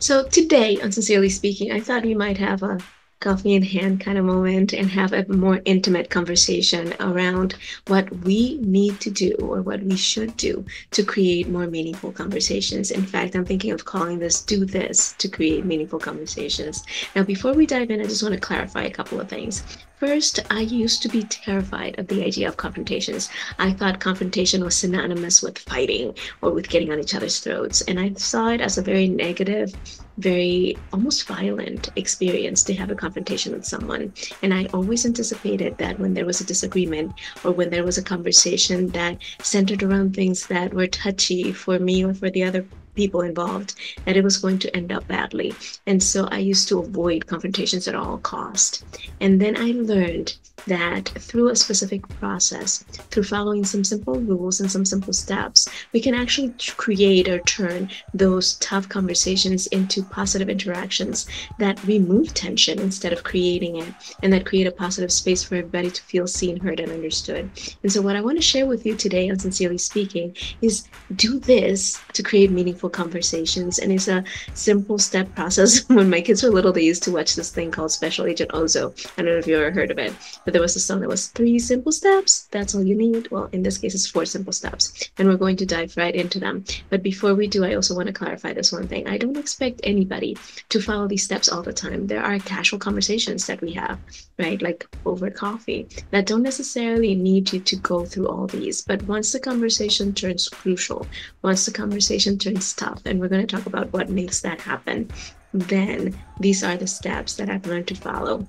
So today, on Sincerely Speaking, I thought we might have a coffee in hand kind of moment and have a more intimate conversation around what we need to do or what we should do to create more meaningful conversations. In fact, I'm thinking of calling this Do This to Create Meaningful Conversations. Now, before we dive in, I just want to clarify a couple of things. First, I used to be terrified of the idea of confrontations. I thought confrontation was synonymous with fighting or with getting on each other's throats. And I saw it as a very negative, very almost violent experience to have a confrontation with someone. And I always anticipated that when there was a disagreement or when there was a conversation that centered around things that were touchy for me or for the other people involved, that it was going to end up badly. And so I used to avoid confrontations at all cost. And then I learned that through a specific process, through following some simple rules and some simple steps, we can actually create or turn those tough conversations into positive interactions that remove tension instead of creating it, and that create a positive space for everybody to feel seen, heard, and understood. And so, what I want to share with you today on Sincerely Speaking is do this to create meaningful conversations. And it's a simple step process. When my kids were little, they used to watch this thing called Special Agent Ozo. I don't know if you ever heard of it, but there was a song that was three simple steps. That's all you need. Well, in this case, it's four simple steps. And we're going to dive right into them. But before we do, I also want to clarify this one thing. I don't expect anybody to follow these steps all the time. There are casual conversations that we have, right? Like over coffee, that don't necessarily need you to go through all these. But once the conversation turns crucial, once the conversation turns tough, and we're going to talk about what makes that happen, then these are the steps that I've learned to follow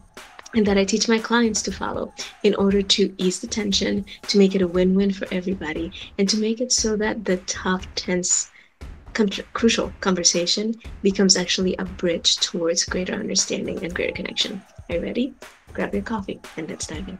and that I teach my clients to follow in order to ease the tension, to make it a win-win for everybody, and to make it so that the tough, tense, crucial conversation becomes actually a bridge towards greater understanding and greater connection. Are you ready? Grab your coffee and let's dive in.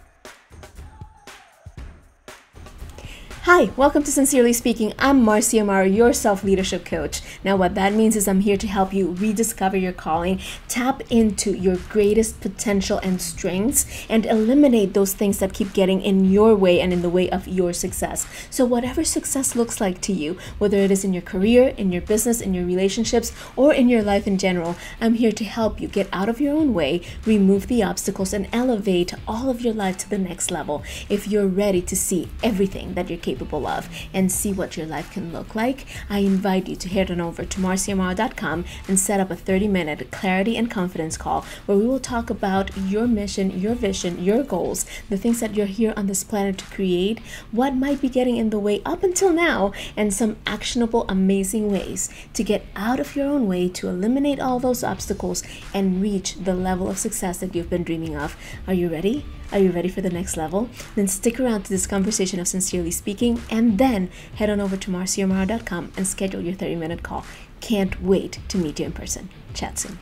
Hi, welcome to Sincerely Speaking. I'm Marcia Amaro, your self-leadership coach. Now, what that means is I'm here to help you rediscover your calling, tap into your greatest potential and strengths, and eliminate those things that keep getting in your way and in the way of your success. So whatever success looks like to you, whether it is in your career, in your business, in your relationships, or in your life in general, I'm here to help you get out of your own way, remove the obstacles, and elevate all of your life to the next level. If you're ready to see everything that you're capable of and see what your life can look like, I invite you to head on over to marciamaro.com and set up a 30-minute clarity and confidence call where we will talk about your mission, your vision, your goals, the things that you're here on this planet to create, what might be getting in the way up until now, and some actionable, amazing ways to get out of your own way, to eliminate all those obstacles and reach the level of success that you've been dreaming of. Are you ready? Are you ready for the next level? Then stick around to this conversation of Sincerely Speaking, and then head on over to marciamaro.com and schedule your 30-minute call. Can't wait to meet you in person. Chat soon.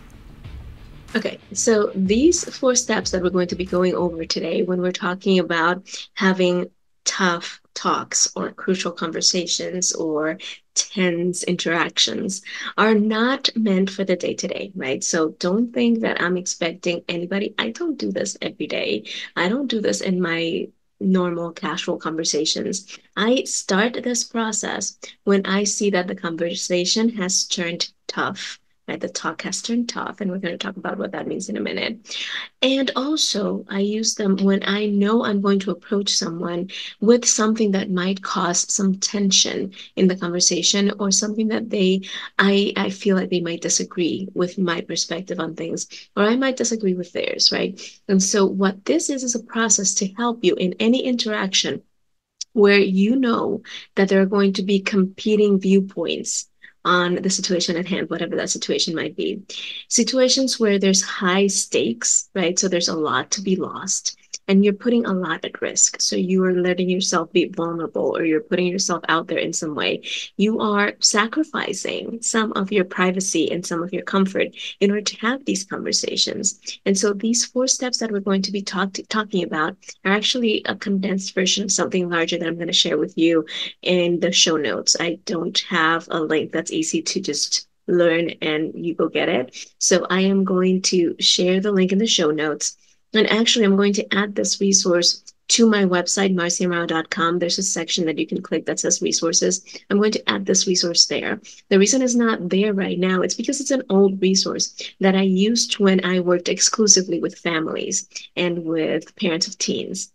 Okay, so these four steps that we're going to be going over today when we're talking about having tough talks or crucial conversations or tense interactions are not meant for the day to day, right? So don't think that I'm expecting anybody. I don't do this every day. I don't do this in my normal casual conversations. I start this process when I see that the conversation has turned tough. Right, the talk has turned tough, and we're going to talk about what that means in a minute. And also, I use them when I know I'm going to approach someone with something that might cause some tension in the conversation or something that I feel like they might disagree with my perspective on things, or I might disagree with theirs, right? And so what this is a process to help you in any interaction where you know that there are going to be competing viewpoints on the situation at hand, whatever that situation might be. Situations where there's high stakes, right? So there's a lot to be lost and you're putting a lot at risk. So you are letting yourself be vulnerable or you're putting yourself out there in some way. You are sacrificing some of your privacy and some of your comfort in order to have these conversations. And so these four steps that we're going to be talking about are actually a condensed version of something larger that I'm going to share with you in the show notes. I don't have a link that's easy to just learn and you go get it. So I am going to share the link in the show notes. And actually, I'm going to add this resource to my website, marciamao.com, there's a section that you can click that says resources. I'm going to add this resource there. The reason it's not there right now, it's because it's an old resource that I used when I worked exclusively with families and with parents of teens.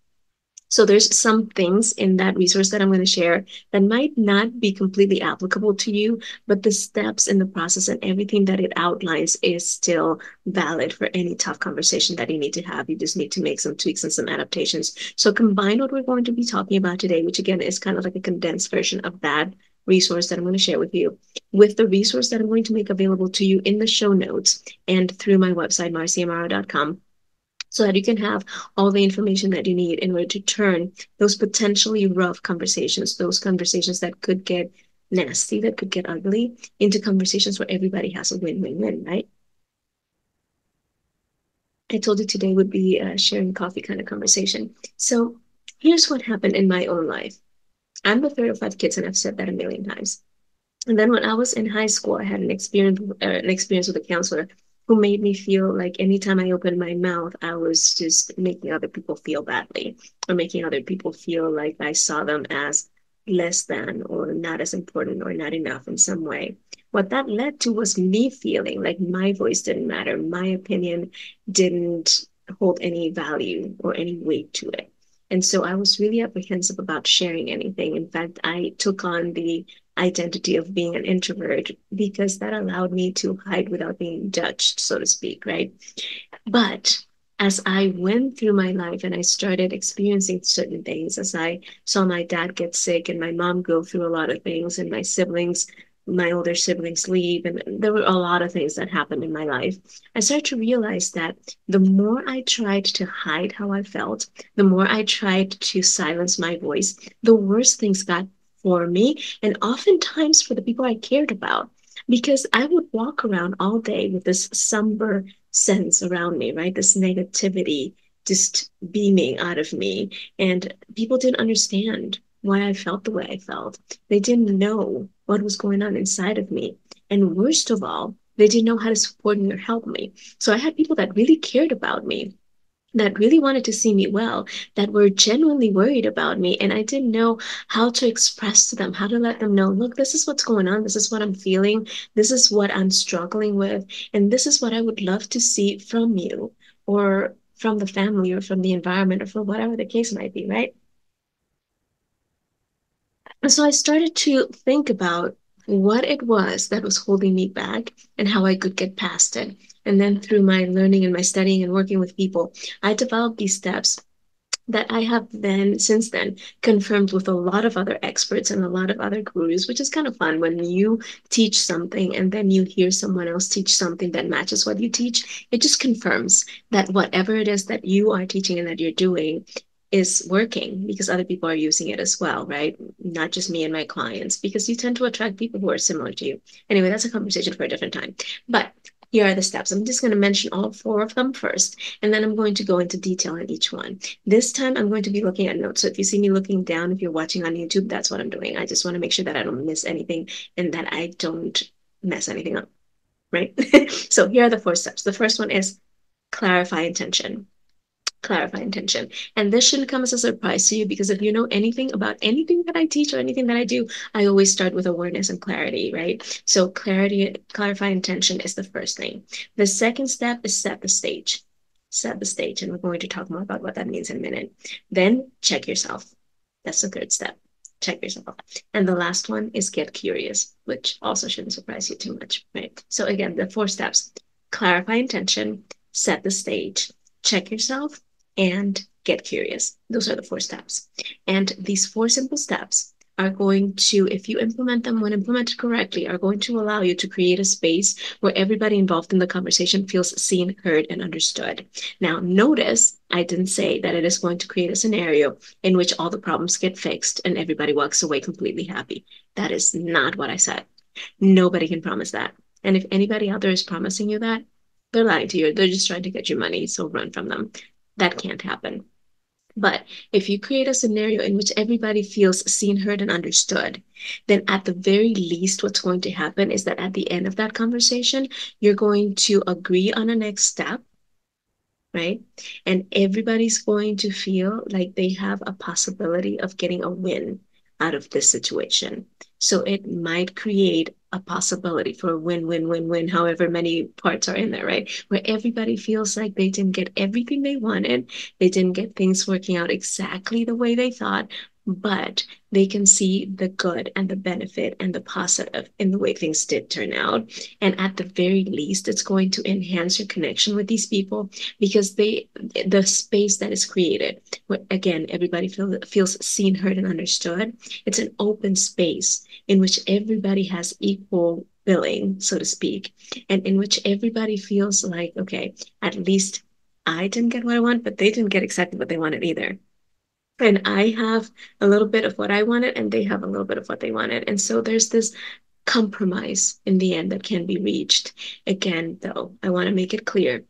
So there's some things in that resource that I'm going to share that might not be completely applicable to you, but the steps in the process and everything that it outlines is still valid for any tough conversation that you need to have. You just need to make some tweaks and some adaptations. So combine what we're going to be talking about today, which again is kind of like a condensed version of that resource that I'm going to share with you, with the resource that I'm going to make available to you in the show notes and through my website, marciamaro.com, so that you can have all the information that you need in order to turn those potentially rough conversations, those conversations that could get nasty, that could get ugly, into conversations where everybody has a win-win-win, right? I told you today would be a sharing coffee kind of conversation. So here's what happened in my own life. I'm the third of five kids, and I've said that a million times. And then when I was in high school, I had an experience with a counselor who made me feel like anytime I opened my mouth, I was just making other people feel badly or making other people feel like I saw them as less than or not as important or not enough in some way. What that led to was me feeling like my voice didn't matter, my opinion didn't hold any value or any weight to it. And so I was really apprehensive about sharing anything. In fact, I took on the identity of being an introvert because that allowed me to hide without being judged, so to speak, right? But as I went through my life and I started experiencing certain things, as I saw my dad get sick and my mom go through a lot of things, and my siblings, my older siblings leave, and there were a lot of things that happened in my life, I started to realize that the more I tried to hide how I felt, the more I tried to silence my voice, the worse things got for me and oftentimes for the people I cared about. Because I would walk around all day with this somber sense around me, right? This negativity just beaming out of me. And people didn't understand why I felt the way I felt. They didn't know what was going on inside of me. And worst of all, they didn't know how to support me or help me. So I had people that really cared about me, that really wanted to see me well, that were genuinely worried about me. And I didn't know how to express to them, how to let them know, look, this is what's going on. This is what I'm feeling. This is what I'm struggling with. And this is what I would love to see from you or from the family or from the environment or from whatever the case might be, right? And so I started to think about what it was that was holding me back and how I could get past it. And then through my learning and my studying and working with people, I developed these steps that I have then, since then, confirmed with a lot of other experts and a lot of other gurus, which is kind of fun when you teach something and then you hear someone else teach something that matches what you teach. It just confirms that whatever it is that you are teaching and that you're doing is working because other people are using it as well, right? Not just me and my clients, because you tend to attract people who are similar to you. Anyway, that's a conversation for a different time. But here are the steps. I'm just going to mention all four of them first, and then I'm going to go into detail on each one. This time, I'm going to be looking at notes. So if you see me looking down, if you're watching on YouTube, that's what I'm doing. I just want to make sure that I don't miss anything and that I don't mess anything up, right? So here are the four steps. The first one is clarify intention. Clarify intention. And this shouldn't come as a surprise to you because if you know anything about anything that I teach or anything that I do, I always start with awareness and clarity, right? So clarity, clarify intention is the first thing. The second step is set the stage. Set the stage. And we're going to talk more about what that means in a minute. Then check yourself. That's the third step. Check yourself. And the last one is get curious, which also shouldn't surprise you too much, right? So again, the four steps: clarify intention, set the stage, check yourself, and get curious. Those are the four steps. And these four simple steps are going to, if you implement them when implemented correctly, are going to allow you to create a space where everybody involved in the conversation feels seen, heard, and understood. Now, notice I didn't say that it is going to create a scenario in which all the problems get fixed and everybody walks away completely happy. That is not what I said. Nobody can promise that. And if anybody out there is promising you that, they're lying to you. They're just trying to get your money, so run from them. That can't happen. But if you create a scenario in which everybody feels seen, heard, and understood, then at the very least, what's going to happen is that at the end of that conversation, you're going to agree on a next step, right? And everybody's going to feel like they have a possibility of getting a win out of this situation. So it might create a possibility for a win, win, win, win, however many parts are in there, right? Where everybody feels like they didn't get everything they wanted, they didn't get things working out exactly the way they thought, but they can see the good and the benefit and the positive in the way things did turn out. And at the very least, it's going to enhance your connection with these people because the space that is created, where again, everybody feels seen, heard, and understood. It's an open space in which everybody has equal billing, so to speak, and in which everybody feels like, okay, at least I didn't get what I want, but they didn't get exactly what they wanted either. And I have a little bit of what I wanted, and they have a little bit of what they wanted. And so there's this compromise in the end that can be reached. Again, though, I want to make it clear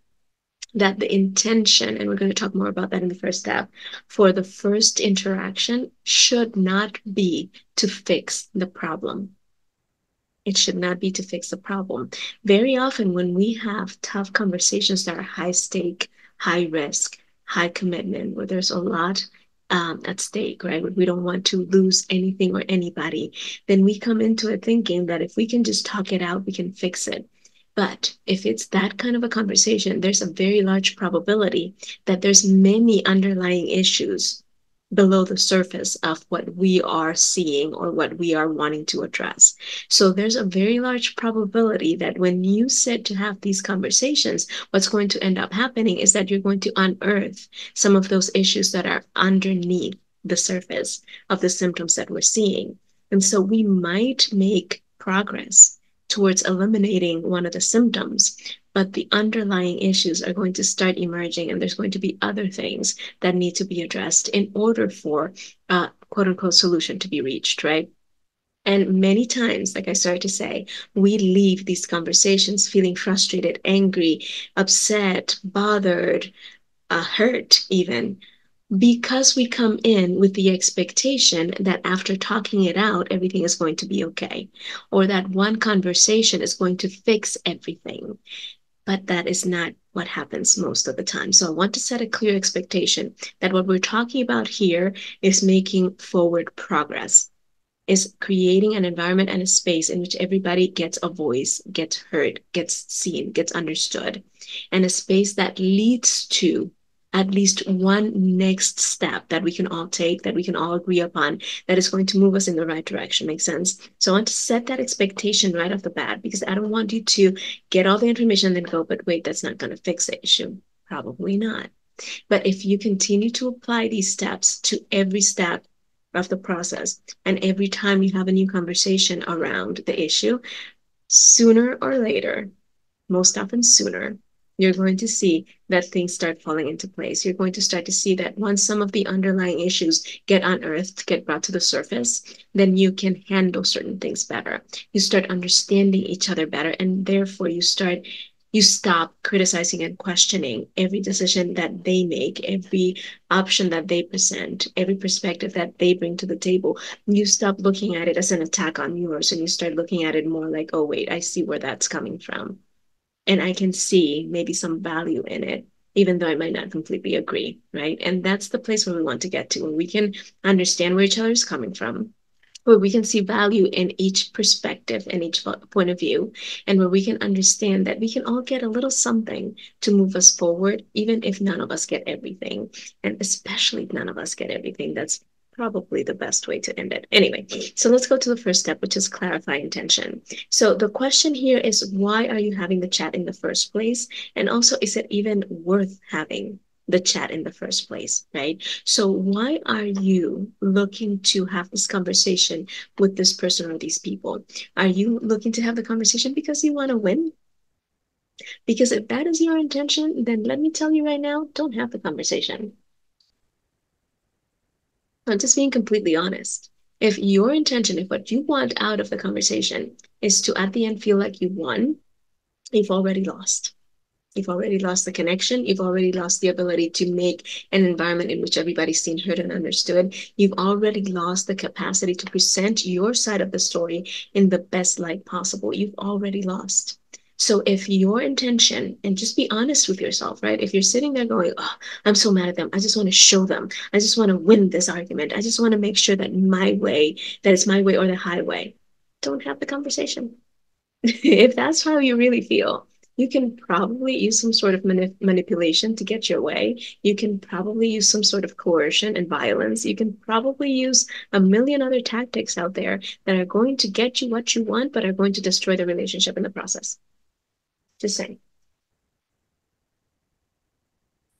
that the intention, and we're going to talk more about that in the first step, for the first interaction should not be to fix the problem. It should not be to fix the problem. Very often, when we have tough conversations that are high stake, high risk, high commitment, where there's a lot at stake, right? Where we don't want to lose anything or anybody, then we come into it thinking that if we can just talk it out, we can fix it. But if it's that kind of a conversation, there's a very large probability that there's many underlying issues below the surface of what we are seeing or what we are wanting to address. So there's a very large probability that when you sit to have these conversations, what's going to end up happening is that you're going to unearth some of those issues that are underneath the surface of the symptoms that we're seeing. And so we might make progress towards eliminating one of the symptoms, but the underlying issues are going to start emerging, and there's going to be other things that need to be addressed in order for a quote unquote solution to be reached, right? And many times, like I started to say, we leave these conversations feeling frustrated, angry, upset, bothered, hurt, even because we come in with the expectation that after talking it out, everything is going to be okay, or that one conversation is going to fix everything. But that is not what happens most of the time. So I want to set a clear expectation that what we're talking about here is making forward progress, is creating an environment and a space in which everybody gets a voice, gets heard, gets seen, gets understood, and a space that leads to at least one next step that we can all take, that we can all agree upon, that is going to move us in the right direction. Makes sense? So I want to set that expectation right off the bat because I don't want you to get all the information and then go, but wait, that's not going to fix the issue. Probably not. But if you continue to apply these steps to every step of the process, and every time you have a new conversation around the issue, sooner or later, most often sooner, you're going to see that things start falling into place. You're going to start to see that once some of the underlying issues get unearthed, get brought to the surface, then you can handle certain things better. You start understanding each other better, and therefore you stop criticizing and questioning every decision that they make, every option that they present, every perspective that they bring to the table. You stop looking at it as an attack on yours and you start looking at it more like, oh, wait, I see where that's coming from. And I can see maybe some value in it, even though I might not completely agree, right? And that's the place where we want to get to, where we can understand where each other is coming from, where we can see value in each perspective and each point of view, and where we can understand that we can all get a little something to move us forward, even if none of us get everything. And especially if none of us get everything, that's probably the best way to end it. Anyway, so let's go to the first step, which is clarify intention. So the question here is, why are you having the chat in the first place? And also, is it even worth having the chat in the first place, right? So why are you looking to have this conversation with this person or these people? Are you looking to have the conversation because you want to win? Because if that is your intention, then let me tell you right now, don't have the conversation. I'm just being completely honest. If your intention, if what you want out of the conversation is to at the end feel like you won, you've already lost. You've already lost the connection. You've already lost the ability to make an environment in which everybody's seen, heard, and understood. You've already lost the capacity to present your side of the story in the best light possible. You've already lost. So if your intention, and just be honest with yourself, right? If you're sitting there going, oh, I'm so mad at them. I just want to show them. I just want to win this argument. I just want to make sure that that it's my way or the highway. Don't have the conversation. If that's how you really feel, you can probably use some sort of manipulation to get your way. You can probably use some sort of coercion and violence. You can probably use a million other tactics out there that are going to get you what you want, but are going to destroy the relationship in the process. Just saying.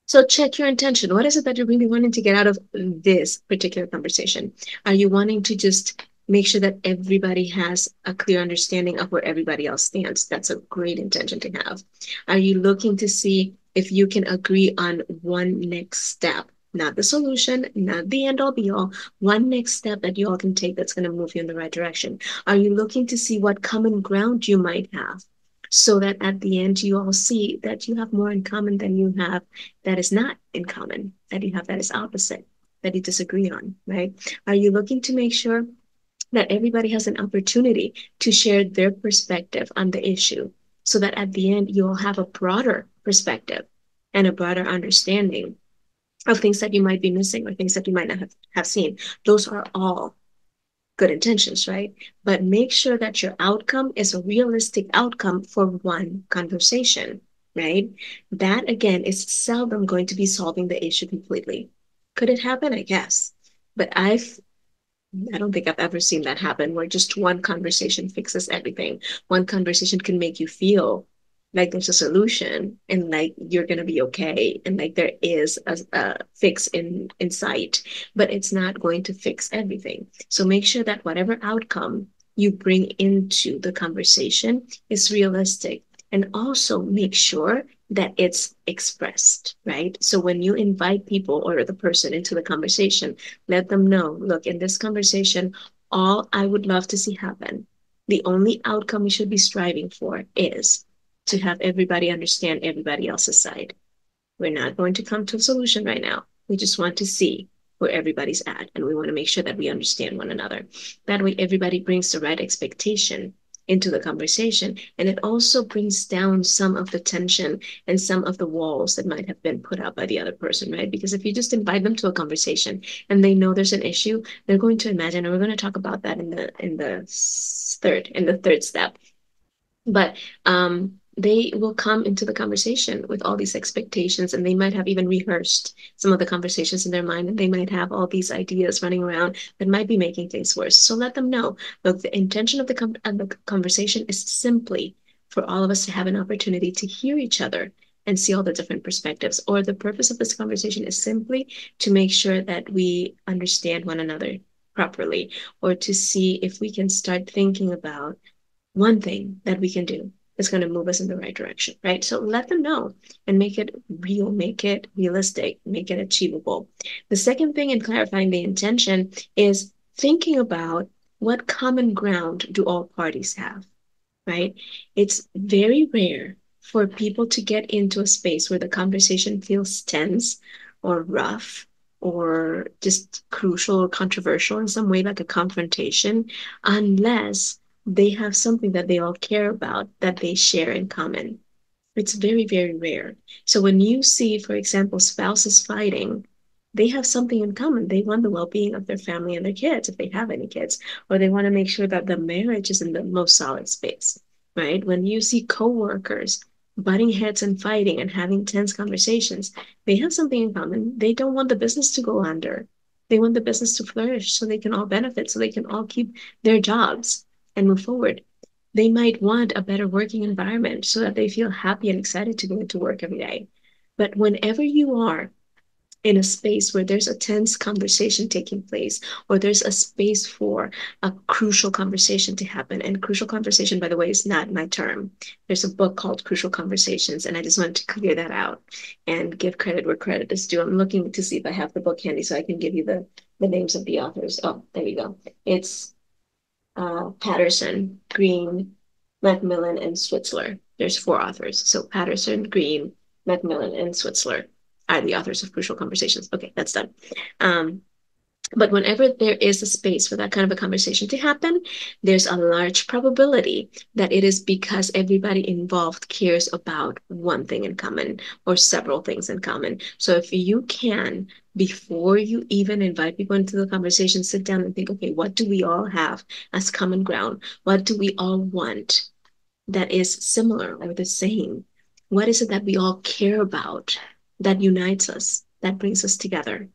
So check your intention. What is it that you're really wanting to get out of this particular conversation? Are you wanting to just make sure that everybody has a clear understanding of where everybody else stands? That's a great intention to have. Are you looking to see if you can agree on one next step? Not the solution, not the end all be all, one next step that you all can take that's going to move you in the right direction. Are you looking to see what common ground you might have so that at the end you all see that you have more in common than you have that is not in common, that you have that is opposite, that you disagree on, right? Are you looking to make sure that everybody has an opportunity to share their perspective on the issue so that at the end you'll have a broader perspective and a broader understanding of things that you might be missing or things that you might not have seen? Those are all good intentions, right? But make sure that your outcome is a realistic outcome for one conversation, right? That again is seldom going to be solving the issue completely. Could it happen? I guess. But I don't think I've ever seen that happen where just one conversation fixes everything. One conversation can make you feel like there's a solution and like you're gonna be okay and like there is a fix in sight, but it's not going to fix everything. So make sure that whatever outcome you bring into the conversation is realistic and also make sure that it's expressed, right? So when you invite people or the person into the conversation, let them know, look, in this conversation, all I would love to see happen, the only outcome we should be striving for is to have everybody understand everybody else's side. We're not going to come to a solution right now. We just want to see where everybody's at, and we want to make sure that we understand one another. That way, everybody brings the right expectation into the conversation, and it also brings down some of the tension and some of the walls that might have been put up by the other person, right? Because if you just invite them to a conversation and they know there's an issue, they're going to imagine, and we're going to talk about that in the third step, but they will come into the conversation with all these expectations, and they might have even rehearsed some of the conversations in their mind, and they might have all these ideas running around that might be making things worse. So let them know, look, the intention of the conversation is simply for all of us to have an opportunity to hear each other and see all the different perspectives. Or the purpose of this conversation is simply to make sure that we understand one another properly, or to see if we can start thinking about one thing that we can do that's going to move us in the right direction, right? So let them know and make it real, make it realistic, make it achievable. The second thing in clarifying the intention is thinking about what common ground do all parties have, right? It's very rare for people to get into a space where the conversation feels tense or rough or just crucial or controversial in some way, like a confrontation, unless they have something that they all care about that they share in common. It's very, very rare. So when you see, for example, spouses fighting, they have something in common. They want the well-being of their family and their kids, if they have any kids, or they want to make sure that the marriage is in the most solid space, right? When you see coworkers butting heads and fighting and having tense conversations, they have something in common. They don't want the business to go under. They want the business to flourish so they can all benefit, so they can all keep their jobs and move forward. They might want a better working environment so that they feel happy and excited to go into work every day. But whenever you are in a space where there's a tense conversation taking place, or there's a space for a crucial conversation to happen, and crucial conversation, by the way, is not my term. There's a book called Crucial Conversations, and I just wanted to clear that out and give credit where credit is due. I'm looking to see if I have the book handy so I can give you the names of the authors. Oh, there you go. It's Patterson, Green, Macmillan, and Switzler. There's four authors. So Patterson, Green, Macmillan, and Switzler are the authors of Crucial Conversations. Okay, that's done. Um, But whenever there is a space for that kind of a conversation to happen, there's a large probability that it is because everybody involved cares about one thing in common or several things in common. So if you can, before you even invite people into the conversation, sit down and think, okay, what do we all have as common ground? What do we all want that is similar or the same? What is it that we all care about that unites us, that brings us together?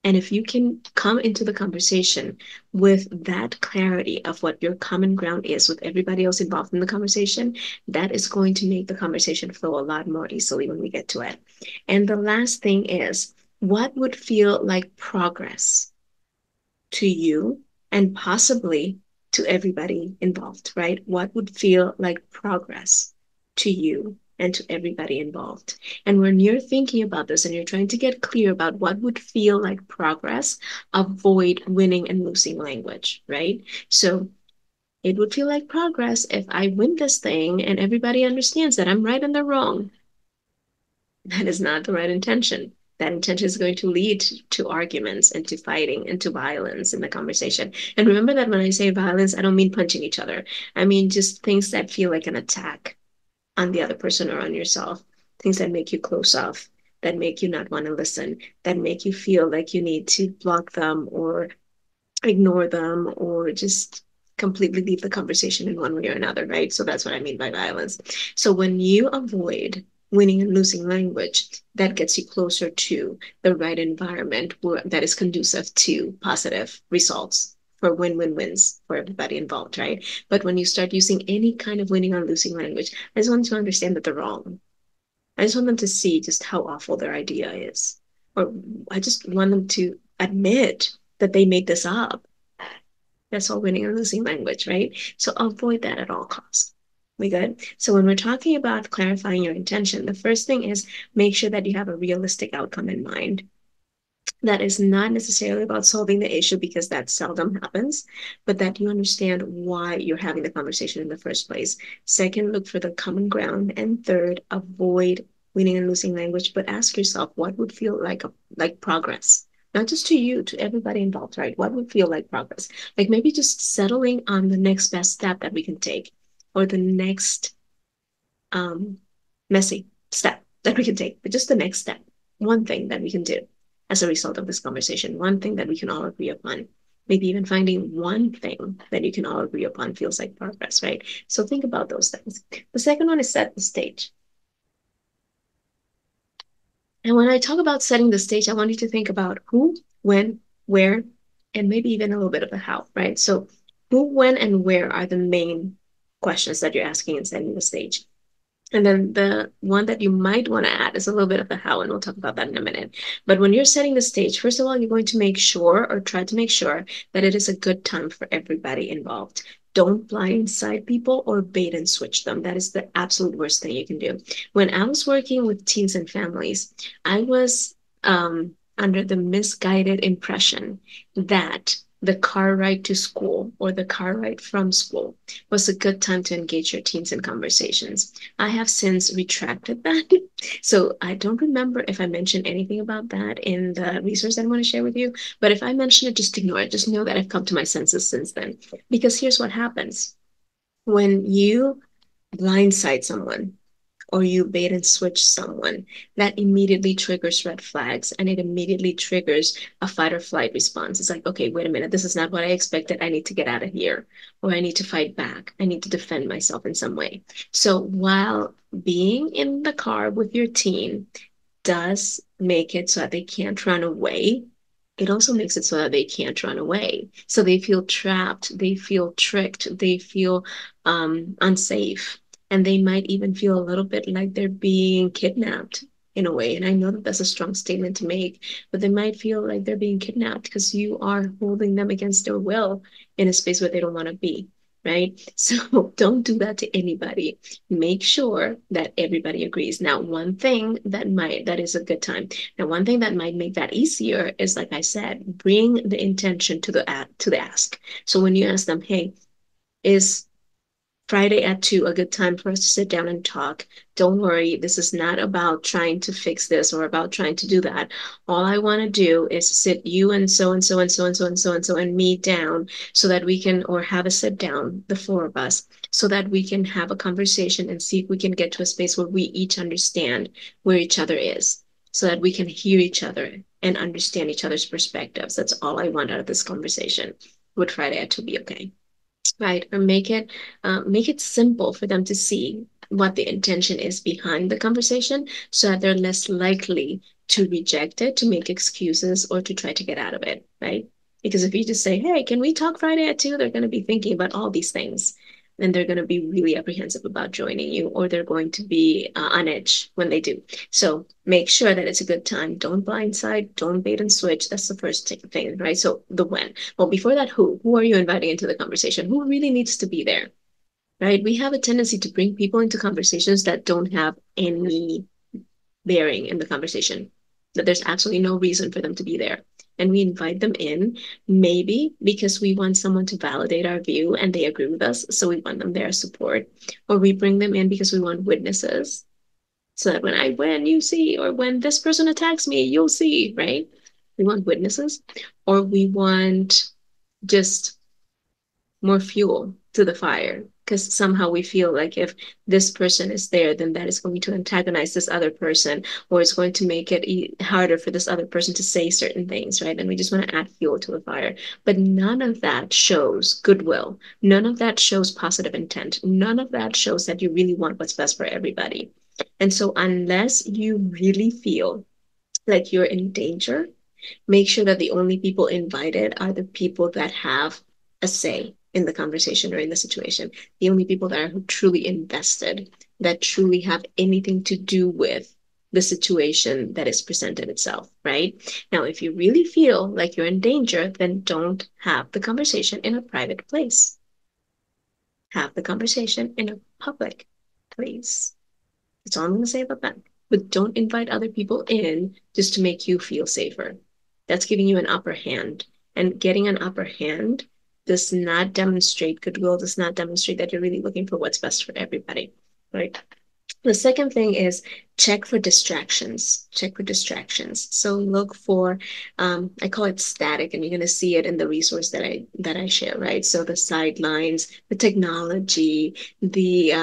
And if you can come into the conversation with that clarity of what your common ground is with everybody else involved in the conversation, that is going to make the conversation flow a lot more easily when we get to it. And the last thing is, what would feel like progress to you and possibly to everybody involved, right? What would feel like progress to you and to everybody involved? And when you're thinking about this and you're trying to get clear about what would feel like progress, avoid winning and losing language, right? So it would feel like progress if I win this thing and everybody understands that I'm right and they're wrong. That is not the right intention. That intention is going to lead to arguments and to fighting and to violence in the conversation. And remember that when I say violence, I don't mean punching each other. I mean just things that feel like an attack on the other person or on yourself, things that make you close off, that make you not want to listen, that make you feel like you need to block them or ignore them or just completely leave the conversation in one way or another, right? So that's what I mean by violence. So when you avoid winning and losing language, that gets you closer to the right environment that is conducive to positive results for win-win-wins for everybody involved, right? But when you start using any kind of winning or losing language, I just want you to understand that they're wrong. I just want them to see just how awful their idea is. Or I just want them to admit that they made this up. That's all winning or losing language, right? So avoid that at all costs. We good? So when we're talking about clarifying your intention, the first thing is make sure that you have a realistic outcome in mind. That is not necessarily about solving the issue because that seldom happens, but that you understand why you're having the conversation in the first place. Second, look for the common ground. And third, avoid winning and losing language, but ask yourself what would feel like progress. Not just to you, to everybody involved, right? What would feel like progress? Like maybe just settling on the next best step that we can take or the next um, messy step that we can take, but just the next step, one thing that we can do as a result of this conversation, one thing that we can all agree upon. Maybe even finding one thing that you can all agree upon feels like progress, right? So think about those things. The second one is set the stage. And when I talk about setting the stage, I want you to think about who, when, where, and maybe even a little bit of the how, right? So who, when, and where are the main questions that you're asking in setting the stage. And then the one that you might want to add is a little bit of the how, and we'll talk about that in a minute. But when you're setting the stage, first of all, you're going to make sure or try to make sure that it is a good time for everybody involved. Don't blindside people or bait and switch them. That is the absolute worst thing you can do. When I was working with teens and families, I was under the misguided impression that the car ride to school or the car ride from school was a good time to engage your teens in conversations. I have since retracted that. So I don't remember if I mentioned anything about that in the resource I want to share with you. But if I mention it, just ignore it. Just know that I've come to my senses since then. Because here's what happens when you blindside someone or you bait and switch someone, that immediately triggers red flags and it immediately triggers a fight or flight response. It's like, okay, wait a minute, this is not what I expected. I need to get out of here, or I need to fight back. I need to defend myself in some way. So while being in the car with your teen does make it so that they can't run away, it also makes it so that they can't run away. So they feel trapped, they feel tricked, they feel unsafe, and they might even feel a little bit like they're being kidnapped in a way. And I know that that's a strong statement to make, but they might feel like they're being kidnapped because you are holding them against their will in a space where they don't want to be. Right? So don't do that to anybody. Make sure that everybody agrees. Now, one thing that is a good time. Now, one thing that might make that easier is, like I said, bring the intention to the ask. So when you ask them, "Hey, is Friday at 2, a good time for us to sit down and talk. Don't worry, this is not about trying to fix this or about trying to do that. All I want to do is sit you and so and so and so and so and so and so and me down so that we can, or have a sit down, the four of us, so that we can have a conversation and see if we can get to a space where we each understand where each other is, so that we can hear each other and understand each other's perspectives. That's all I want out of this conversation. Would Friday at 2 be okay? Right? Or make it simple for them to see what the intention is behind the conversation, so that they're less likely to reject it, to make excuses, or to try to get out of it, right? Because if you just say, hey, can we talk Friday at 2, they're going to be thinking about all these things, and they're going to be really apprehensive about joining you, or they're going to be on edge when they do. So make sure that it's a good time. Don't blindside, don't bait and switch. That's the first thing, right? So the when. Well, before that, who are you inviting into the conversation? Who really needs to be there, right? We have a tendency to bring people into conversations that don't have any bearing in the conversation, that there's absolutely no reason for them to be there. And we invite them in, maybe because we want someone to validate our view and they agree with us. So we want them there as support. Or we bring them in because we want witnesses. So that when I win, you see, or when this person attacks me, you'll see, right? We want witnesses. Or we want just more fuel to the fire, because somehow we feel like if this person is there, then that is going to antagonize this other person, or it's going to make it harder for this other person to say certain things, right? And we just want to add fuel to the fire. But none of that shows goodwill. None of that shows positive intent. None of that shows that you really want what's best for everybody. And so, unless you really feel like you're in danger, make sure that the only people invited are the people that have a say in the conversation or in the situation. The only people that are truly invested, that truly have anything to do with the situation that is presented itself, right? Now, if you really feel like you're in danger, then don't have the conversation in a private place. Have the conversation in a public place. That's all I'm going to say about that. But don't invite other people in just to make you feel safer. That's giving you an upper hand. And getting an upper hand does not demonstrate goodwill, does not demonstrate that you're really looking for what's best for everybody, right? The second thing is check for distractions. Check for distractions. So look for, I call it static, and you're going to see it in the resource that I share, right? So the sidelines, the technology, the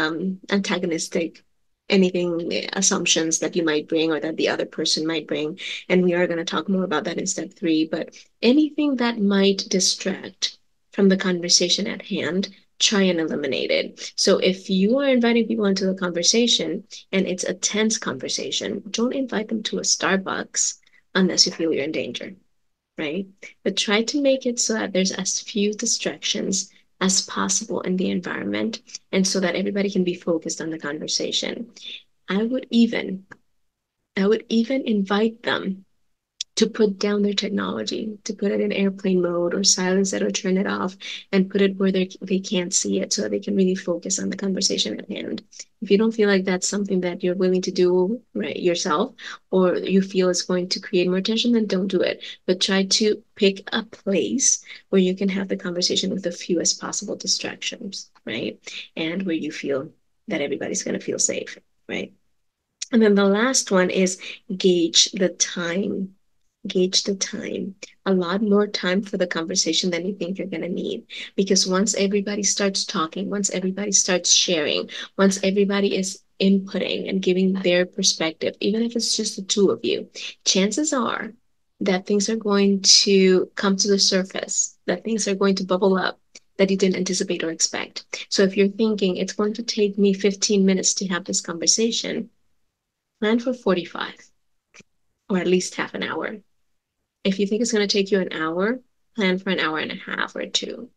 antagonistic, anything, assumptions that you might bring or that the other person might bring. And we are going to talk more about that in step 3. But anything that might distract from the conversation at hand, try and eliminate it. So if you are inviting people into a conversation and it's a tense conversation, don't invite them to a Starbucks unless you feel you're in danger, right? But try to make it so that there's as few distractions as possible in the environment, and so that everybody can be focused on the conversation. I would even I would even invite them to put down their technology, to put it in airplane mode or silence it or turn it off, and put it where they can't see it so that they can really focus on the conversation at hand. If you don't feel like that's something that you're willing to do right yourself, or you feel it's going to create more tension, then don't do it. But try to pick a place where you can have the conversation with the fewest possible distractions, right? And where you feel that everybody's going to feel safe, right? And then the last one is gauge the time. Gauge the time. A lot more time for the conversation than you think you're going to need. Because once everybody starts talking, once everybody starts sharing, once everybody is inputting and giving their perspective, even if it's just the two of you, chances are that things are going to come to the surface, that things are going to bubble up that you didn't anticipate or expect. So if you're thinking it's going to take me 15 minutes to have this conversation, plan for 45 or at least half an hour. If you think it's going to take you an hour, plan for an hour and a half or 2,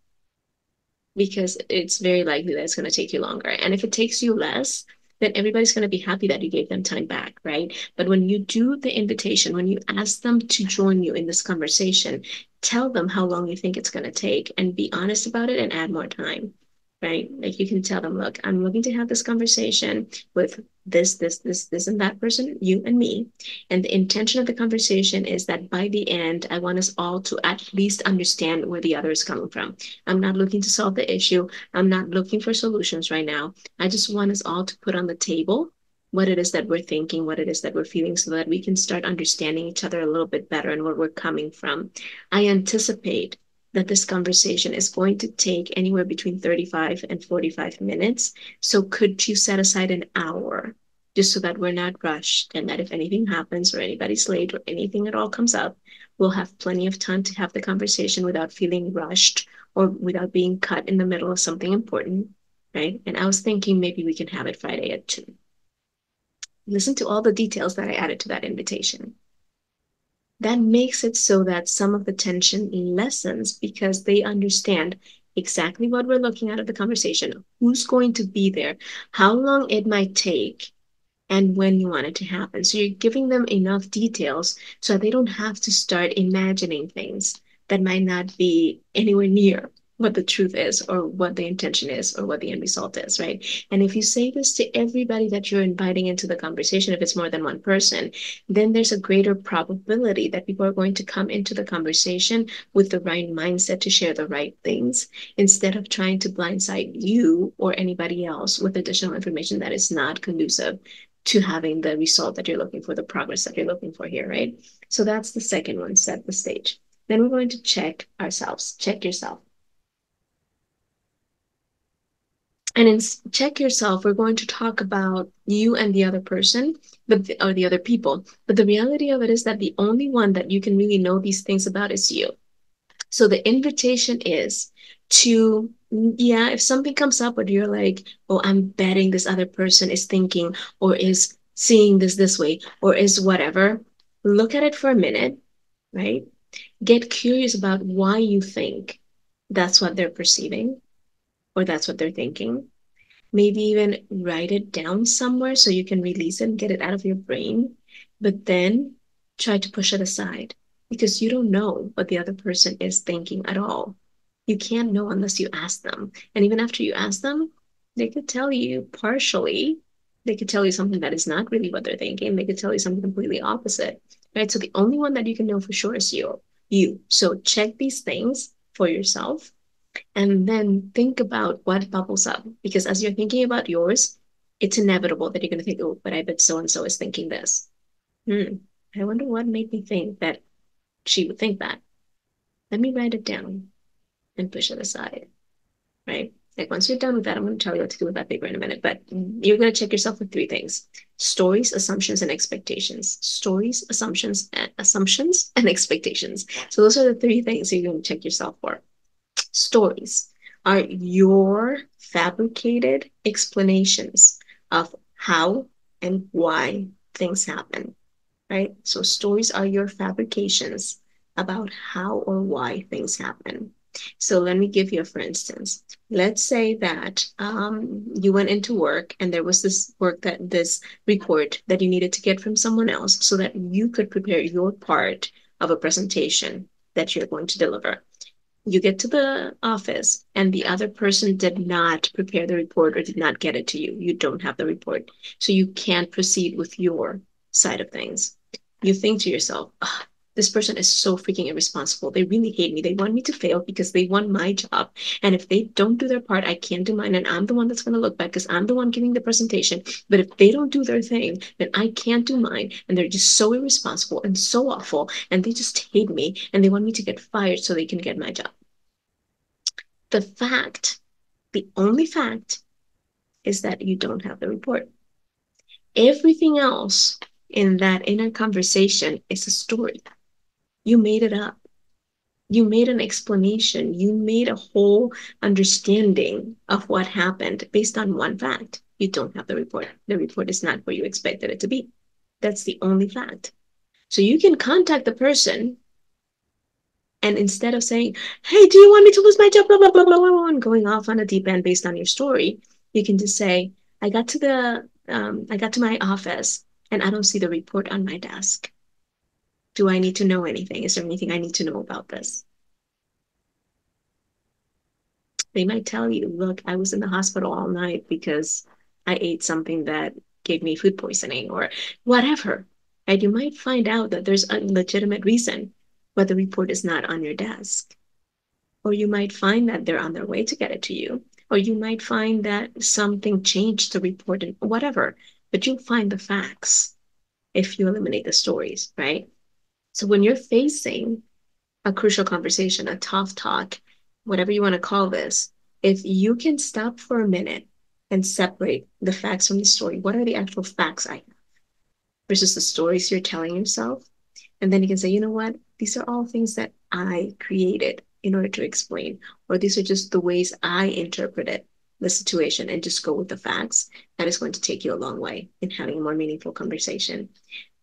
because it's very likely that it's going to take you longer. And if it takes you less, then everybody's going to be happy that you gave them time back, right? But when you do the invitation, when you ask them to join you in this conversation, tell them how long you think it's going to take and be honest about it and add more time, right? Like you can tell them, look, I'm looking to have this conversation with this, and that person, you and me. And the intention of the conversation is that by the end, I want us all to at least understand where the other is coming from. I'm not looking to solve the issue. I'm not looking for solutions right now. I just want us all to put on the table what it is that we're thinking, what it is that we're feeling, so that we can start understanding each other a little bit better and where we're coming from. I anticipate that this conversation is going to take anywhere between 35 and 45 minutes. So could you set aside an hour just so that we're not rushed, and that if anything happens or anybody's late or anything at all comes up, we'll have plenty of time to have the conversation without feeling rushed or without being cut in the middle of something important, right? And I was thinking maybe we can have it Friday at 2. Listen to all the details that I added to that invitation. That makes it so that some of the tension lessens because they understand exactly what we're looking at of the conversation, who's going to be there, how long it might take, and when you want it to happen. So you're giving them enough details so that they don't have to start imagining things that might not be anywhere near what the truth is or what the intention is or what the end result is, right? And if you say this to everybody that you're inviting into the conversation, if it's more than one person, then there's a greater probability that people are going to come into the conversation with the right mindset to share the right things instead of trying to blindside you or anybody else with additional information that is not conducive to having the result that you're looking for, the progress that you're looking for here, right? So that's the second one, set the stage. Then we're going to check ourselves, check yourself. And in check yourself, we're going to talk about you and the other person, but or the other people. But the reality of it is that the only one that you can really know these things about is you. So the invitation is to, yeah, if something comes up where you're like, oh, I'm betting this other person is thinking or is seeing this way or is whatever, look at it for a minute, right? Get curious about why you think that's what they're perceiving or that's what they're thinking. Maybe even write it down somewhere so you can release it and get it out of your brain, but then try to push it aside because you don't know what the other person is thinking at all. You can't know unless you ask them. And even after you ask them, they could tell you partially. They could tell you something that is not really what they're thinking. They could tell you something completely opposite, right? So the only one that you can know for sure is you. You. So check these things for yourself and then think about what bubbles up. Because as you're thinking about yours, it's inevitable that you're going to think, oh, but I bet so and so is thinking this. Hmm. I wonder what made me think that she would think that. Let me write it down and push it aside, right? Like once you're done with that, I'm going to tell you what to do with that paper in a minute. But you're going to check yourself with three things: stories, assumptions, and expectations. Stories, assumptions, and expectations. So those are the three things you're going to check yourself for. Stories are your fabricated explanations of how and why things happen, right? So stories are your fabrications about how or why things happen. So let me give you a for instance. Let's say that you went into work and there was this report that you needed to get from someone else so that you could prepare your part of a presentation that you're going to deliver. You get to the office and the other person did not prepare the report or did not get it to you. You don't have the report. So you can't proceed with your side of things. You think to yourself, oh, this person is so freaking irresponsible. They really hate me. They want me to fail because they want my job. And if they don't do their part, I can't do mine. And I'm the one that's going to look bad because I'm the one giving the presentation. But if they don't do their thing, then I can't do mine. And they're just so irresponsible and so awful. And they just hate me. And they want me to get fired so they can get my job. The fact, the only fact, is that you don't have the report. Everything else in that inner conversation is a story. You made it up. You made an explanation. You made a whole understanding of what happened based on one fact. You don't have the report. The report is not where you expected it to be. That's the only fact. So you can contact the person. And instead of saying, hey, do you want me to lose my job? Blah, blah, blah, blah, blah, and going off on a deep end based on your story, you can just say, I got to my office and I don't see the report on my desk. Do I need to know anything? Is there anything I need to know about this? They might tell you, look, I was in the hospital all night because I ate something that gave me food poisoning or whatever. And you might find out that there's a legitimate reason why the report is not on your desk. Or you might find that they're on their way to get it to you. Or you might find that something changed the report and whatever. But you'll find the facts if you eliminate the stories, right? So when you're facing a crucial conversation, a tough talk, whatever you want to call this, if you can stop for a minute and separate the facts from the story, what are the actual facts I have versus the stories you're telling yourself? And then you can say, you know what? These are all things that I created in order to explain, or these are just the ways I interpreted the situation and just go with the facts. That is going to take you a long way in having a more meaningful conversation.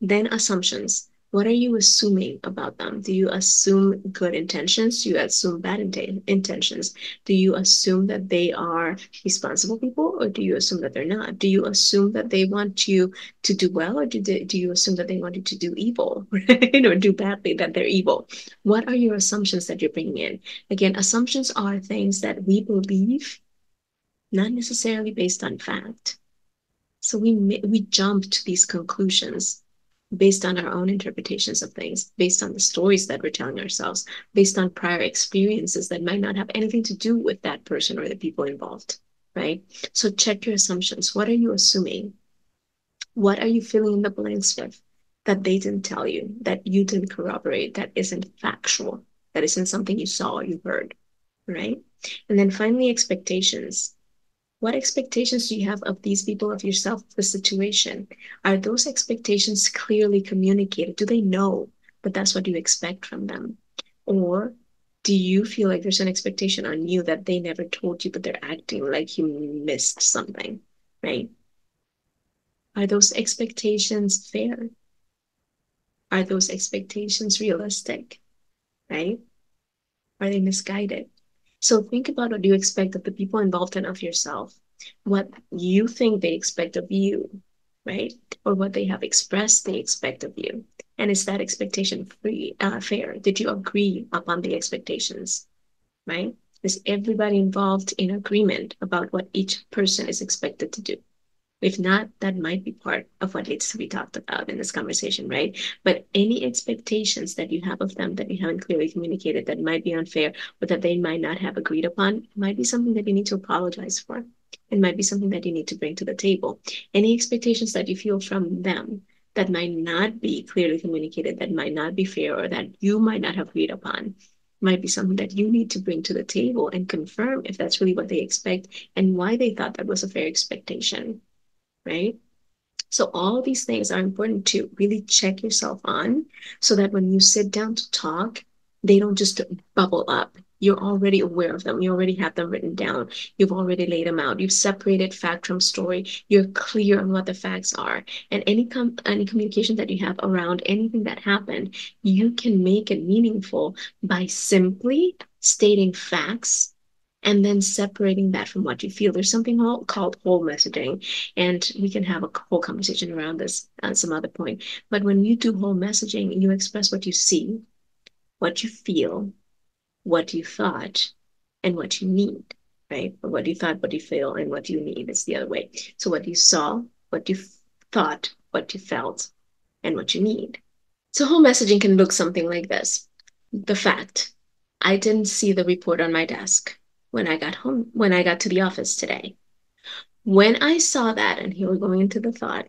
Then assumptions. What are you assuming about them? Do you assume good intentions? Do you assume bad intentions? Do you assume that they are responsible people, or do you assume that they're not? Do you assume that they want you to do well, or do you assume that they want you to do evil, right? Or do badly, that they're evil? What are your assumptions that you're bringing in? Again, assumptions are things that we believe, not necessarily based on fact. So we jump to these conclusions based on our own interpretations of things, based on the stories that we're telling ourselves, based on prior experiences that might not have anything to do with that person or the people involved, right? So check your assumptions. What are you assuming? What are you filling in the blanks with that they didn't tell you, that you didn't corroborate, that isn't factual, that isn't something you saw or you heard, right? And then finally, expectations. What expectations do you have of these people, of yourself, of the situation? Are those expectations clearly communicated? Do they know that that's what you expect from them? Or do you feel like there's an expectation on you that they never told you, but they're acting like you missed something, right? Are those expectations fair? Are those expectations realistic, right? Are they misguided? So think about what you expect of the people involved and of yourself, what you think they expect of you, right? Or what they have expressed they expect of you. And is that expectation fair? Did you agree upon the expectations, right? Is everybody involved in agreement about what each person is expected to do? If not, that might be part of what needs to be talked about in this conversation, right? But any expectations that you have of them that you haven't clearly communicated that might be unfair or that they might not have agreed upon might be something that you need to apologize for. It might be something that you need to bring to the table. Any expectations that you feel from them that might not be clearly communicated, that might not be fair, or that you might not have agreed upon might be something that you need to bring to the table and confirm if that's really what they expect and why they thought that was a fair expectation, right? So all these things are important to really check yourself on so that when you sit down to talk, they don't just bubble up. You're already aware of them. You already have them written down. You've already laid them out. You've separated fact from story. You're clear on what the facts are. And any communication that you have around anything that happened, you can make it meaningful by simply stating facts and then separating that from what you feel. There's something called whole messaging, and we can have a whole conversation around this at some other point. But when you do whole messaging, you express what you see, what you feel, what you thought, and what you need, right? Or what you thought, what you feel, and what you need is the other way. So what you saw, what you thought, what you felt, and what you need. So whole messaging can look something like this. The fact, I didn't see the report on my desk when I got to the office today. When I saw that, and here we're going into the thought,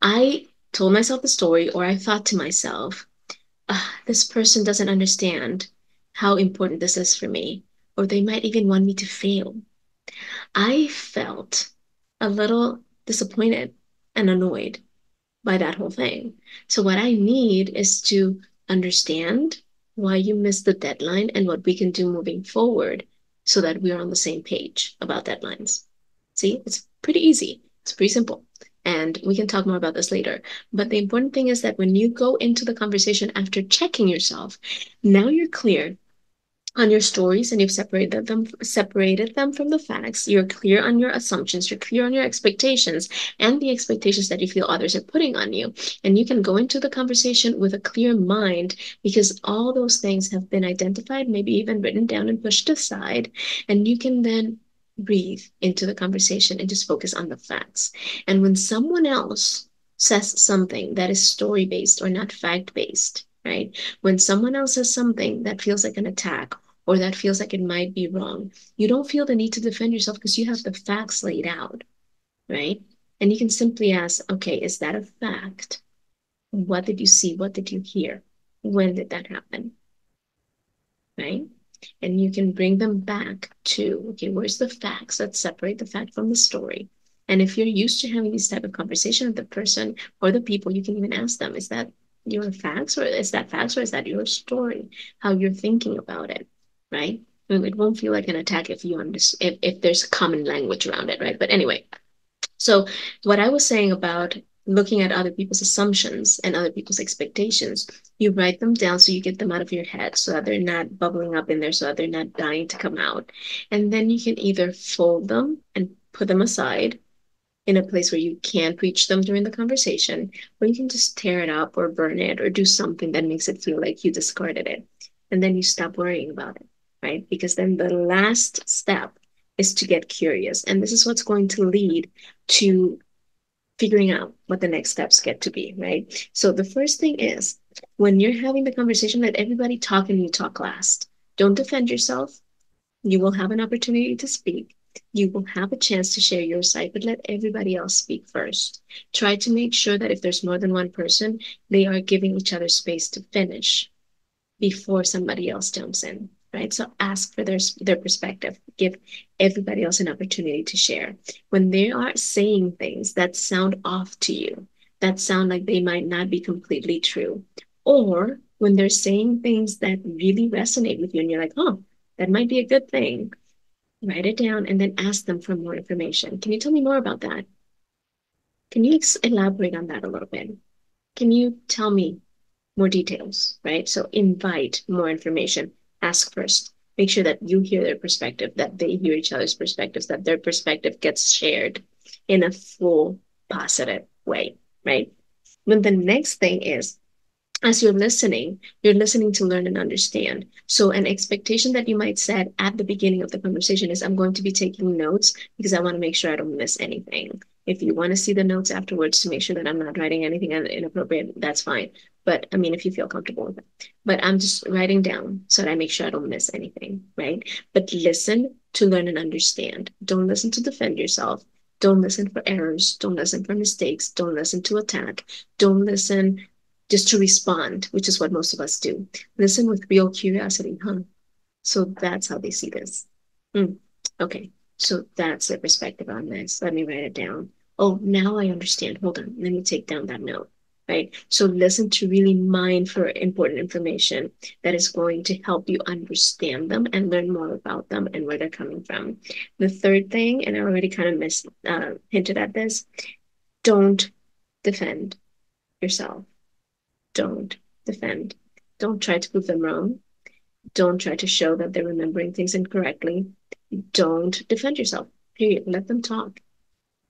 I told myself the story, or I thought to myself, this person doesn't understand how important this is for me, or they might even want me to fail. I felt a little disappointed and annoyed by that whole thing. So, what I need is to understand why you missed the deadline and what we can do moving forward so that we're on the same page about deadlines. See, it's pretty easy, it's pretty simple. And we can talk more about this later. But the important thing is that when you go into the conversation after checking yourself, now you're clear on your stories and you've separated them from the facts. You're clear on your assumptions, you're clear on your expectations and the expectations that you feel others are putting on you. And you can go into the conversation with a clear mind because all those things have been identified, maybe even written down and pushed aside. And you can then breathe into the conversation and just focus on the facts. And when someone else says something that is story based or not fact based, right? When someone else says something that feels like an attack or that feels like it might be wrong, you don't feel the need to defend yourself because you have the facts laid out, right? And you can simply ask, okay, is that a fact? What did you see? What did you hear? When did that happen? Right? And you can bring them back to, okay, where's the facts? Let's separate the fact from the story. And if you're used to having this type of conversation with the person or the people, you can even ask them, is that your facts or is that facts or is that your story? How you're thinking about it, right? And it won't feel like an attack if you understand if there's common language around it, right? But anyway, so, what I was saying about looking at other people's assumptions and other people's expectations, you write them down so you get them out of your head so that they're not bubbling up in there, so that they're not dying to come out. And then you can either fold them and put them aside in a place where you can't reach them during the conversation, or you can just tear it up or burn it or do something that makes it feel like you discarded it. And then you stop worrying about it, right? Because then the last step is to get curious. And this is what's going to lead to figuring out what the next steps get to be, right? So the first thing is when you're having the conversation, let everybody talk and you talk last. Don't defend yourself. You will have an opportunity to speak. You will have a chance to share your side, but let everybody else speak first. Try to make sure that if there's more than one person, they are giving each other space to finish before somebody else jumps in, right? So ask for their perspective. Give everybody else an opportunity to share. When they are saying things that sound off to you, that sound like they might not be completely true, or when they're saying things that really resonate with you and you're like, oh, that might be a good thing, write it down and then ask them for more information. Can you tell me more about that? Can you elaborate on that a little bit? Can you tell me more details, right? So invite more information. Ask first. Make sure that you hear their perspective, that they hear each other's perspectives, that their perspective gets shared in a full positive way, right? Then the next thing is as you're listening to learn and understand. So, an expectation that you might set at the beginning of the conversation is I'm going to be taking notes because I want to make sure I don't miss anything. If you want to see the notes afterwards to make sure that I'm not writing anything inappropriate, that's fine. But I mean, if you feel comfortable with it, but I'm just writing down so that I make sure I don't miss anything, right? But listen to learn and understand. Don't listen to defend yourself. Don't listen for errors. Don't listen for mistakes. Don't listen to attack. Don't listen just to respond, which is what most of us do. Listen with real curiosity, huh? So that's how they see this. Mm, okay, so that's their perspective on this. Let me write it down. Oh, now I understand. Hold on, let me take down that note. Right. So listen to really mine for important information that is going to help you understand them and learn more about them and where they're coming from. The third thing, and I already kind of hinted at this, don't defend yourself. Don't defend. Don't try to prove them wrong. Don't try to show that they're remembering things incorrectly. Don't defend yourself. Period. Let them talk.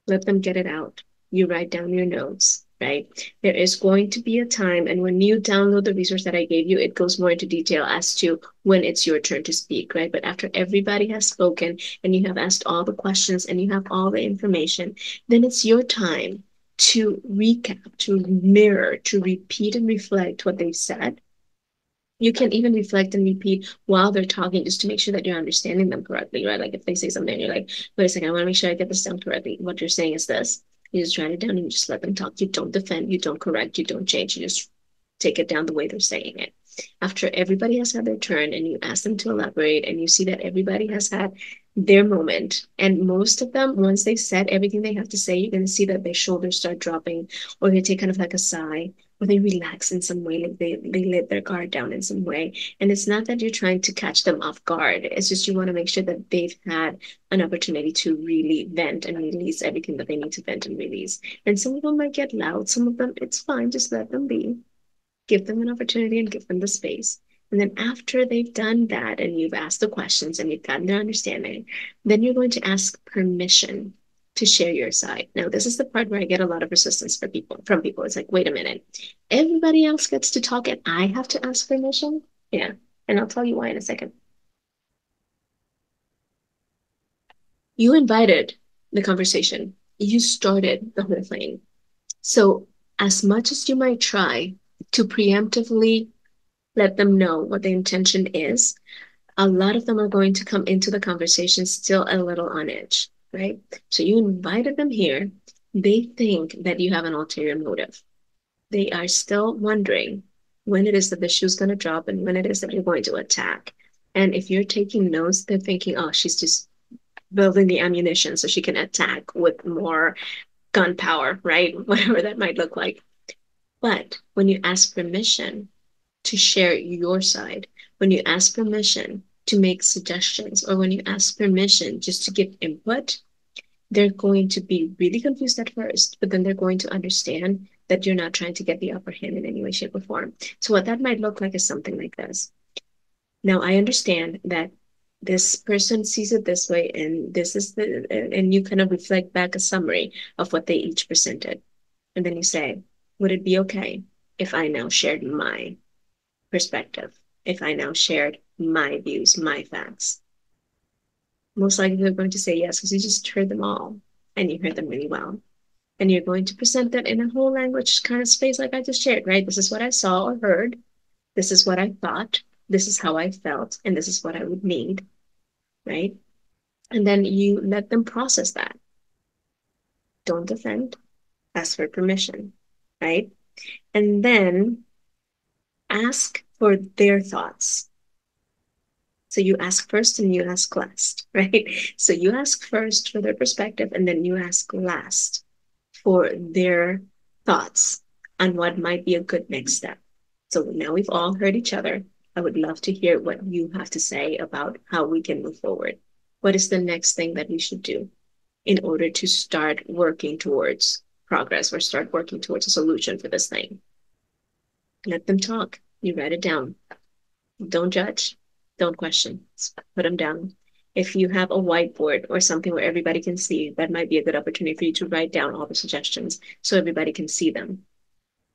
Let them get it out. You write down your notes, right? There is going to be a time, and when you download the resource that I gave you, it goes more into detail as to when it's your turn to speak, right? But after everybody has spoken and you have asked all the questions and you have all the information, then it's your time to recap, to mirror, to repeat and reflect what they've said. You can even reflect and repeat while they're talking just to make sure that you're understanding them correctly, right? Like if they say something and you're like, wait a second, I want to make sure I get this down correctly. What you're saying is this. You just write it down and you just let them talk. You don't defend, you don't correct, you don't change. You just take it down the way they're saying it. After everybody has had their turn and you ask them to elaborate and you see that everybody has had their moment, and most of them, once they've said everything they have to say, you're going to see that their shoulders start dropping or they take kind of like a sigh or they relax in some way, like they let their guard down in some way. And it's not that you're trying to catch them off guard. It's just you want to make sure that they've had an opportunity to really vent and release everything that they need to vent and release. And some of them might get loud, some of them, it's fine, just let them be. Give them an opportunity and give them the space. And then after they've done that and you've asked the questions and you've gotten their understanding, then you're going to ask permission to share your side. Now, this is the part where I get a lot of resistance for people from people. It's like, wait a minute, everybody else gets to talk and I have to ask permission? Yeah. And I'll tell you why in a second. You invited the conversation, you started the whole thing. So, as much as you might try to preemptively let them know what the intention is, a lot of them are going to come into the conversation still a little on edge, right? So you invited them here. They think that you have an ulterior motive. They are still wondering when it is that the shoe's going to drop and when it is that you're going to attack. And if you're taking notes, they're thinking, oh, she's just building the ammunition so she can attack with more gunpowder, right? Whatever that might look like. But when you ask permission to share your side, when you ask permission to make suggestions, or when you ask permission just to give input, they're going to be really confused at first, but then they're going to understand that you're not trying to get the upper hand in any way, shape, or form. So, what that might look like is something like this. Now, I understand that this person sees it this way, and this is and you kind of reflect back a summary of what they each presented. And then you say, would it be okay if I now shared my perspective, if I now shared my views, my facts? Most likely they're going to say yes because you just heard them all and you heard them really well. And you're going to present that in a whole language kind of space like I just shared, right? This is what I saw or heard. This is what I thought. This is how I felt. And this is what I would need, right? And then you let them process that. Don't defend, ask for permission, right? And then ask for their thoughts. So you ask first and you ask last, right? So you ask first for their perspective and then you ask last for their thoughts on what might be a good next step. So now we've all heard each other. I would love to hear what you have to say about how we can move forward. What is the next thing that we should do in order to start working towards progress or start working towards a solution for this thing? Let them talk. You write it down. Don't judge. Don't question. Put them down. If you have a whiteboard or something where everybody can see, that might be a good opportunity for you to write down all the suggestions so everybody can see them,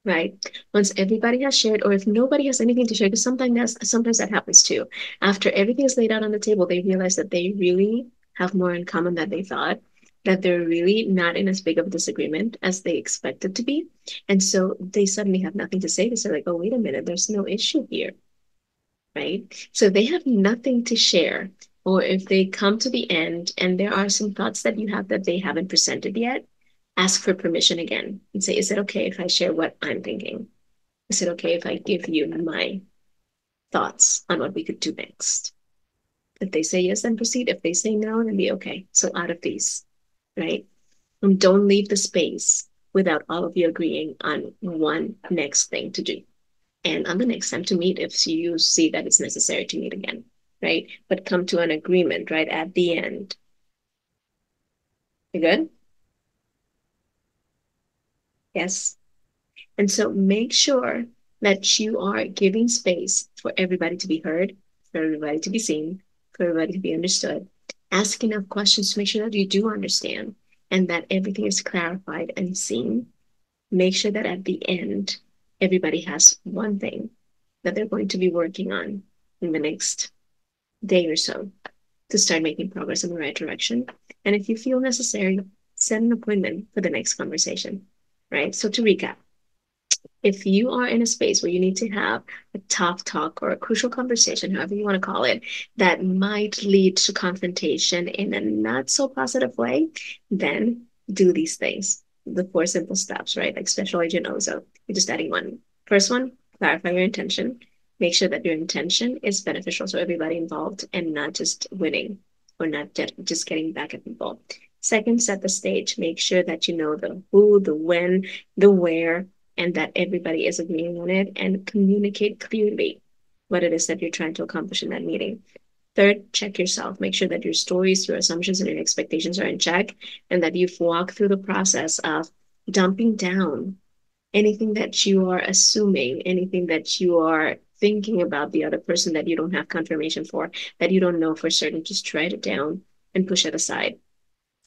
right? Once everybody has shared, or if nobody has anything to share, because sometimes that happens too. After everything is laid out on the table, they realize that they really have more in common than they thought, that they're really not in as big of a disagreement as they expected to be. And so they suddenly have nothing to say. They're like, oh, wait a minute, there's no issue here, right? So they have nothing to share. Or if they come to the end and there are some thoughts that you have that they haven't presented yet, ask for permission again and say, is it okay if I share what I'm thinking? Is it okay if I give you my thoughts on what we could do next? If they say yes, then proceed. If they say no, then be okay. So out of these, right? And don't leave the space without all of you agreeing on one next thing to do. And on the next time to meet, if you see that it's necessary to meet again, right? But come to an agreement, right? At the end. You good? Yes. And so make sure that you are giving space for everybody to be heard, for everybody to be seen, for everybody to be understood. Ask enough questions to make sure that you do understand and that everything is clarified and seen. Make sure that at the end, everybody has one thing that they're going to be working on in the next day or so to start making progress in the right direction. And if you feel necessary, set an appointment for the next conversation, right? So to recap, if you are in a space where you need to have a tough talk or a crucial conversation, however you want to call it, that might lead to confrontation in a not so positive way, then do these things. The four simple steps, right? Like Special Agent Ozo. You're just adding one. First one, clarify your intention. Make sure that your intention is beneficial to everybody involved and not just winning or not just getting back at people. Second, set the stage. Make sure that you know the who, the when, the where, and that everybody is agreeing on it, and communicate clearly what it is that you're trying to accomplish in that meeting. Third, check yourself. Make sure that your stories, your assumptions, and your expectations are in check, and that you've walked through the process of dumping down anything that you are assuming, anything that you are thinking about the other person that you don't have confirmation for, that you don't know for certain. Just write it down and push it aside.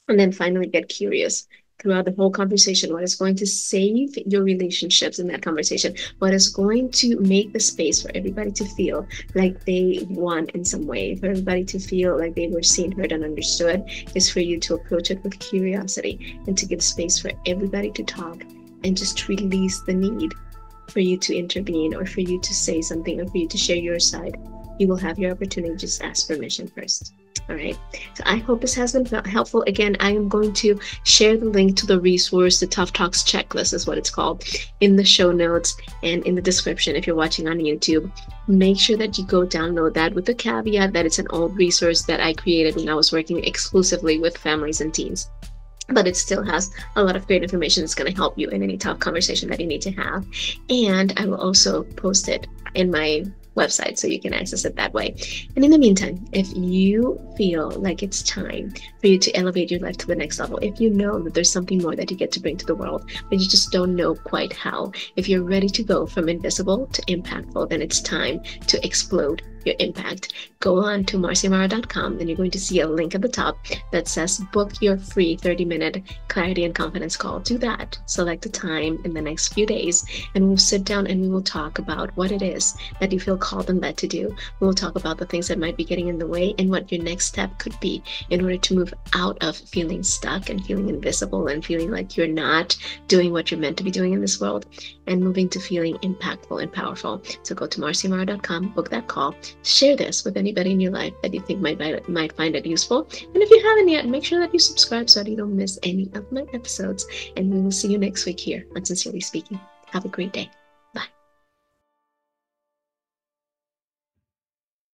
And then finally, get curious. throughout the whole conversation, what is going to save your relationships in that conversation, what is going to make the space for everybody to feel like they won in some way, for everybody to feel like they were seen, heard, and understood, is for you to approach it with curiosity and to give space for everybody to talk and just release the need for you to intervene or for you to say something or for you to share your side. You will have your opportunity. Just ask permission first. All right. So I hope this has been helpful. Again, I am going to share the link to the resource, the Tough Talks checklist is what it's called, in the show notes and in the description if you're watching on YouTube. Make sure that you go download that, with the caveat that it's an old resource that I created when I was working exclusively with families and teens. But it still has a lot of great information that's going to help you in any tough conversation that you need to have. And I will also post it in my website so you can access it that way. And in the meantime, if you feel like it's time for you to elevate your life to the next level, if you know that there's something more that you get to bring to the world, but you just don't know quite how, if you're ready to go from invisible to impactful, then it's time to explode your impact. Go on to marciamara.com and you're going to see a link at the top that says book your free 30-minute clarity and confidence call. Do that. Select a time in the next few days and we'll sit down and we will talk about what it is that you feel called and led to do. We'll talk about the things that might be getting in the way and what your next step could be in order to move out of feeling stuck and feeling invisible and feeling like you're not doing what you're meant to be doing in this world, and moving to feeling impactful and powerful. So go to marciamara.com, book that call, share this with anybody in your life that you think might find it useful. And if you haven't yet, make sure that you subscribe so that you don't miss any of my episodes. And we will see you next week here on Sincerely Speaking. Have a great day.